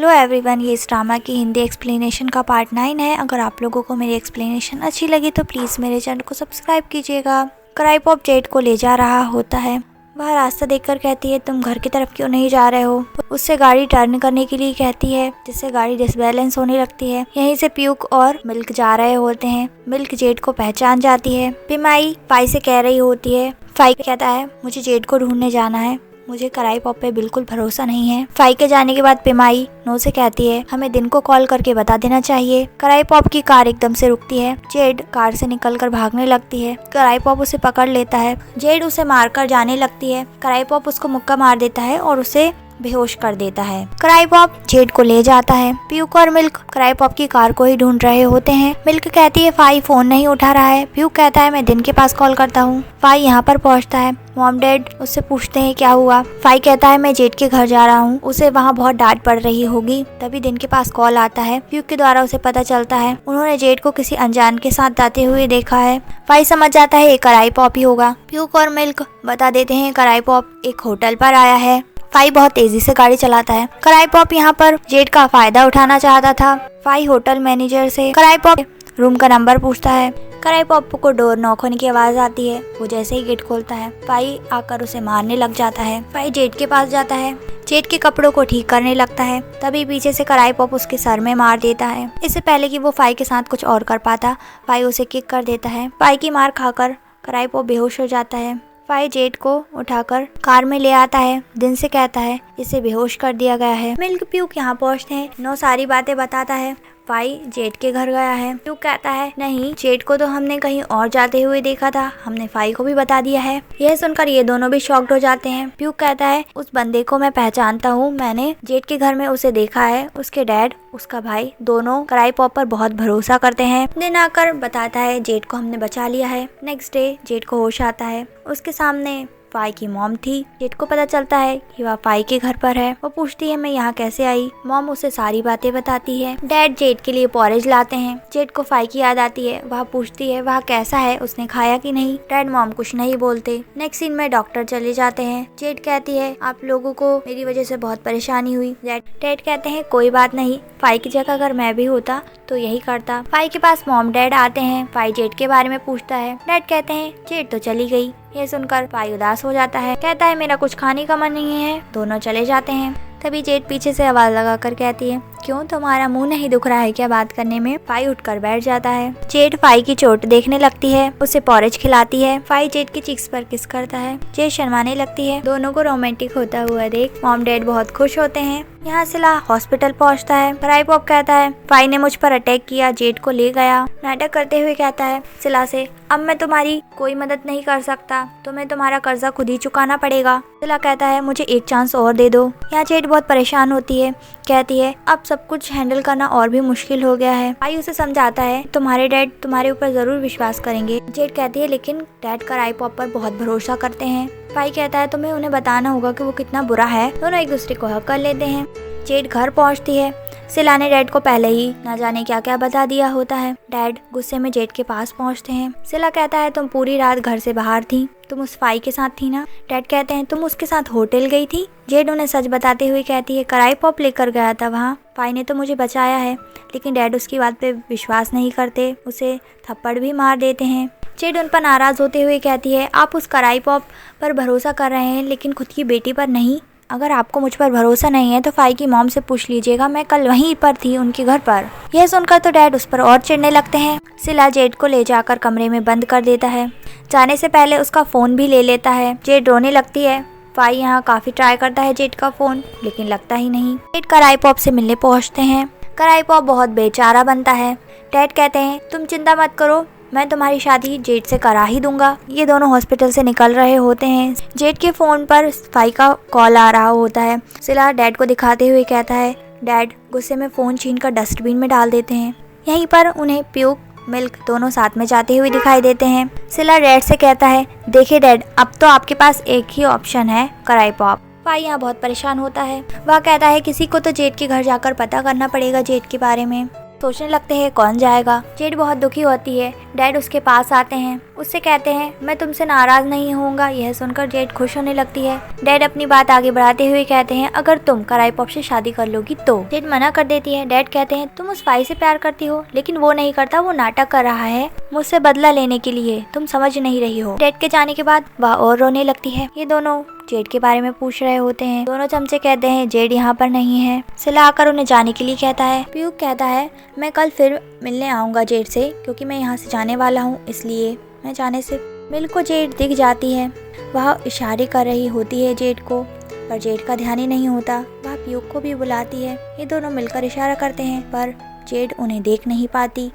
Hello everyone, ये इस drama की हिंदी एक्सप्लेनेशन का पार्ट 9 है। अगर आप लोगों को मेरी एक्सप्लेनेशन अच्छी लगी तो प्लीज़ मेरे चैनल को सब्सक्राइब कीजिएगा। क्राइपॉप जेड को ले जा रहा होता है। वह रास्ता देखकर कहती है, तुम घर की तरफ क्यों नहीं जा रहे हो। उससे गाड़ी टर्न करने के लिए कहती है, जिससे गाड़ी डिसबैलेंस होने लगती है। यहीं से प्यूक और मिल्क जा रहे होते हैं। मिल्क जेड को पहचान जाती है। पिमाई फाई से कह रही होती है। फाई कहता है, मुझे जेड को ढूंढने जाना है, मुझे क्राइपॉप पे बिल्कुल भरोसा नहीं है। फाई के जाने के बाद पिमाई नो से कहती है, हमें दिन को कॉल करके बता देना चाहिए। क्राइपॉप की कार एकदम से रुकती है। जेड कार से निकलकर भागने लगती है। क्राइपॉप उसे पकड़ लेता है। जेड उसे मारकर जाने लगती है। क्राइपॉप उसको मुक्का मार देता है और उसे बेहोश कर देता है। क्राइपॉप जेड को ले जाता है। प्यूक और मिल्क क्राइपॉप की कार को ही ढूंढ रहे होते हैं। मिल्क कहती है, फाई फोन नहीं उठा रहा है। प्यूक कहता है, मैं दिन के पास कॉल करता हूँ। फाई यहाँ पर पहुँचता है। मॉम डैड उससे पूछते हैं क्या हुआ। फाई कहता है, मैं जेड के घर जा रहा हूँ, उसे वहाँ बहुत डांट पड़ रही होगी। तभी दिन के पास कॉल आता है। प्यूक के द्वारा उसे पता चलता है उन्होंने जेड को किसी अनजान के साथ जाते हुए देखा है। फाई समझ जाता है ये क्राइपॉप ही होगा। प्यूक और मिल्क बता देते हैं क्राइपॉप एक होटल पर आया है। फाई बहुत तेजी से गाड़ी चलाता है। क्राइपॉप यहाँ पर जेड का फायदा उठाना चाहता था। फाई होटल मैनेजर से क्राइपॉप रूम का नंबर पूछता है। क्राइपॉप को डोर नॉक होने की आवाज आती है। वो जैसे ही गेट खोलता है, फाई आकर उसे मारने लग जाता है। फाई जेड के पास जाता है। जेड के कपड़ों को ठीक करने लगता है। तभी पीछे से क्राइपॉप उसके सर में मार देता है। इससे पहले कि वो फाई के साथ कुछ और कर पाता, फाई उसे किक कर देता है। फाई की मार खाकर क्राइपॉप बेहोश हो जाता है। फाई जेड को उठाकर कार में ले आता है। दिन से कहता है इसे बेहोश कर दिया गया है। मिल्क प्यूक यहाँ पहुँचते हैं। नो सारी बातें बताता है। फाई जेड के घर गया है। प्यूक कहता है, नहीं, जेड को तो हमने कहीं और जाते हुए देखा था, हमने फाई को भी बता दिया है। यह सुनकर ये दोनों भी शॉक्ड हो जाते हैं। प्यूक कहता है, उस बंदे को मैं पहचानता हूँ, मैंने जेड के घर में उसे देखा है। उसके डैड, उसका भाई, दोनों क्राइपॉप पर बहुत भरोसा करते हैं। दिन आकर बताता है जेड को हमने बचा लिया है। नेक्स्ट डे जेड को होश आता है। उसके सामने फाई की मॉम थी। जेड को पता चलता है कि वह फाई के घर पर है। वो पूछती है, मैं यहाँ कैसे आई। मॉम उसे सारी बातें बताती है। डैड जेड के लिए पॉरेज लाते हैं। जेड को फाई की याद आती है। वह पूछती है वह कैसा है, उसने खाया कि नहीं। डैड मॉम कुछ नहीं बोलते। नेक्स्ट सीन में डॉक्टर चले जाते हैं। जेड कहती है, आप लोगों को मेरी वजह से बहुत परेशानी हुई। डैड कहते हैं, कोई बात नहीं, फाई की जगह अगर मैं भी होता तो यही करता। फाई के पास मॉम डैड आते हैं। फाई जेड के बारे में पूछता है। डैड कहते हैं, जेड तो चली गई। ये सुनकर फाई उदास हो जाता है। कहता है, मेरा कुछ खाने का मन नहीं है। दोनों चले जाते हैं। तभी जेड पीछे से आवाज लगाकर कहती है, क्यों, तुम्हारा मुंह नहीं दुख रहा है क्या बात करने में। फाई उठकर बैठ जाता है। जेड फाई की चोट देखने लगती है। उसे पॉरेज खिलाती है। फाई जेड की चिक्स पर किस करता है। जेड शर्माने लगती है। दोनों को रोमांटिक होता हुआ देख मॉम डैड बहुत खुश होते हैं। यहाँ सिला हॉस्पिटल पहुँचता है। क्राइपॉप कहता है, फाई ने मुझ पर अटैक किया, जेड को ले गया। नाटक करते हुए कहता है सिला से, अब मैं तुम्हारी कोई मदद नहीं कर सकता, तुम्हें तुम्हारा कर्जा खुद ही चुकाना पड़ेगा। सिला कहता है, मुझे एक चांस और दे दो। यहाँ जेड बहुत परेशान होती है। कहती है, अब सब कुछ हैंडल करना और भी मुश्किल हो गया है। फाई उसे समझाता है, तुम्हारे डैड तुम्हारे ऊपर जरूर विश्वास करेंगे। जेड कहती है, लेकिन डैड क्राइपॉप पर बहुत भरोसा करते हैं। फाई कहता है, तुम्हें उन्हें बताना होगा कि वो कितना बुरा है। दोनों एक दूसरे को हक कर लेते हैं। जेड घर पहुंचती है। सिला ने डैड को पहले ही न जाने क्या क्या बता दिया होता है। डैड गुस्से में जेड के पास पहुंचते हैं। सिला कहता है, तुम पूरी रात घर से बाहर थी, तुम उस फाई के साथ थी ना। डैड कहते हैं, तुम उसके साथ होटल गई थी। जेड उन्हें सच बताते हुए कहती है, क्राइपॉप लेकर गया था वहाँ, फाई ने तो मुझे बचाया है। लेकिन डैड उसकी बात पे विश्वास नहीं करते, उसे थप्पड़ भी मार देते हैं। जेड उन पर नाराज होते हुए कहती है, आप उस क्राइपॉप पर भरोसा कर रहे हैं लेकिन खुद की बेटी पर नहीं। अगर आपको मुझ पर भरोसा नहीं है तो फाई की मॉम से पूछ लीजिएगा, मैं कल वहीं पर थी उनके घर पर। यह सुनकर तो डैड उस पर और चिढ़ने लगते हैं। सिला जेड को ले जाकर कमरे में बंद कर देता है। जाने से पहले उसका फोन भी ले लेता है। जेड रोने लगती है। फाई यहाँ काफी ट्राई करता है जेड का फोन, लेकिन लगता ही नहीं। जेड क्राइपॉप से मिलने पहुँचते हैं। क्राइपॉप बहुत बेचारा बनता है। डैड कहते हैं, तुम चिंता मत करो, मैं तुम्हारी शादी जेड से करा ही दूंगा। ये दोनों हॉस्पिटल से निकल रहे होते हैं। जेड के फोन पर फाई का कॉल आ रहा होता है। सिला डैड को दिखाते हुए कहता है। डैड गुस्से में फोन छीनकर डस्टबिन में डाल देते हैं। यहीं पर उन्हें प्यूक मिल्क दोनों साथ में जाते हुए दिखाई देते हैं। सिला डैड से कहता है, देखिए डैड, अब तो आपके पास एक ही ऑप्शन है, क्राइपॉप। फाई यहाँ बहुत परेशान होता है। वह कहता है, किसी को तो जेड के घर जाकर पता करना पड़ेगा जेड के बारे में। सोचने लगते हैं कौन जाएगा। जेड बहुत दुखी होती है। डैड उसके पास आते हैं, उससे कहते हैं मैं तुमसे नाराज नहीं होऊंगा। यह सुनकर जेड खुश होने लगती है। डैड अपनी बात आगे बढ़ाते हुए कहते हैं अगर तुम कराईपॉप से शादी कर लोगी तो। जेड मना कर देती है। डैड कहते हैं तुम उस फाई से प्यार करती हो, लेकिन वो नहीं करता, वो नाटक कर रहा है मुझसे बदला लेने के लिए, तुम समझ नहीं रही हो। डैड के जाने के बाद वह और रोने लगती है। ये दोनों जेड के बारे में पूछ रहे होते हैं। दोनों चमचे कहते हैं जेड यहाँ पर नहीं है। सिला आकर उन्हें जाने के लिए कहता है। प्यूक कहता है मैं कल फिर मिलने आऊंगा जेड से, क्योंकि मैं यहाँ से जाने वाला हूँ, इसलिए मैं जाने से। मिल को जेड दिख जाती है। वह इशारे कर रही होती है जेड को, पर जेड का ध्यान ही नहीं होता। वह प्यूक को भी बुलाती है। ये दोनों मिलकर इशारा करते हैं, पर जेड उन्हें देख नहीं पाती।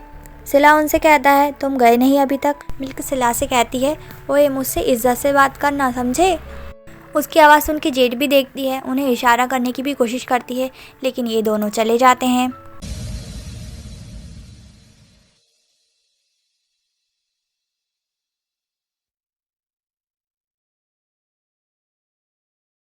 सिला उनसे कहता है तुम गए नहीं अभी तक। मिल्क सिला से कहती है ओए मुझसे इज्जत से बात करना, समझे। उसकी आवाज़ सुन के जेड भी देखती है, उन्हें इशारा करने की भी कोशिश करती है, लेकिन ये दोनों चले जाते हैं।